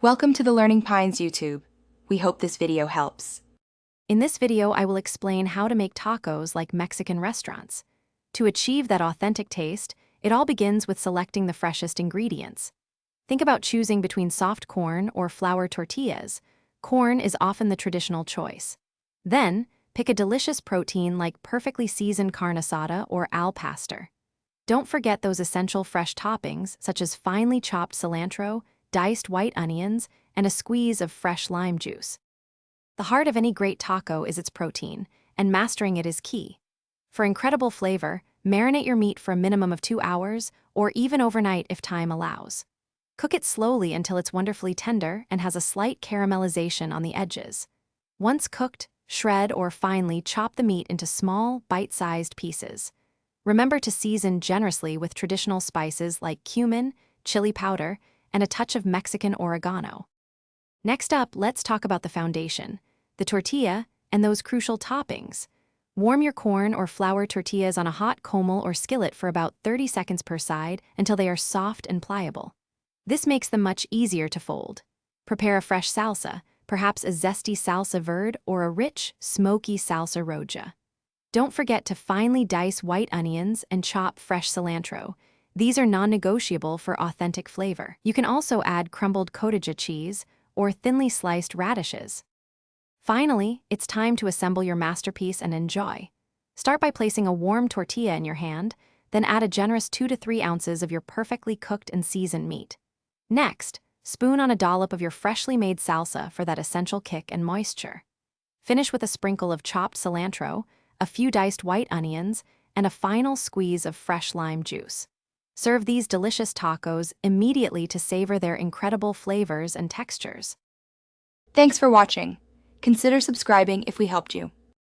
Welcome to the Learning Pines YouTube. We hope this video helps. In this video, I will explain how to make tacos like Mexican restaurants. To achieve that authentic taste, it all begins with selecting the freshest ingredients. Think about choosing between soft corn or flour tortillas. Corn is often the traditional choice. Then, pick a delicious protein like perfectly seasoned carne asada or al pastor. Don't forget those essential fresh toppings such as finely chopped cilantro, diced white onions, and a squeeze of fresh lime juice. The heart of any great taco is its protein, and mastering it is key. For incredible flavor, marinate your meat for a minimum of 2 hours, or even overnight if time allows. Cook it slowly until it's wonderfully tender and has a slight caramelization on the edges. Once cooked, shred or finely chop the meat into small, bite-sized pieces. Remember to season generously with traditional spices like cumin, chili powder, and a touch of Mexican oregano. Next up, let's talk about the foundation, the tortilla, and those crucial toppings. Warm your corn or flour tortillas on a hot comal or skillet for about 30 seconds per side until they are soft and pliable. This makes them much easier to fold. Prepare a fresh salsa, perhaps a zesty salsa verde or a rich, smoky salsa roja. Don't forget to finely dice white onions and chop fresh cilantro. These are non-negotiable for authentic flavor. You can also add crumbled cottage cheese or thinly sliced radishes. Finally, it's time to assemble your masterpiece and enjoy. Start by placing a warm tortilla in your hand, then add a generous 2 to 3 ounces of your perfectly cooked and seasoned meat. Next, spoon on a dollop of your freshly made salsa for that essential kick and moisture. Finish with a sprinkle of chopped cilantro, a few diced white onions, and a final squeeze of fresh lime juice. Serve these delicious tacos immediately to savor their incredible flavors and textures. Thanks for watching. Consider subscribing if we helped you.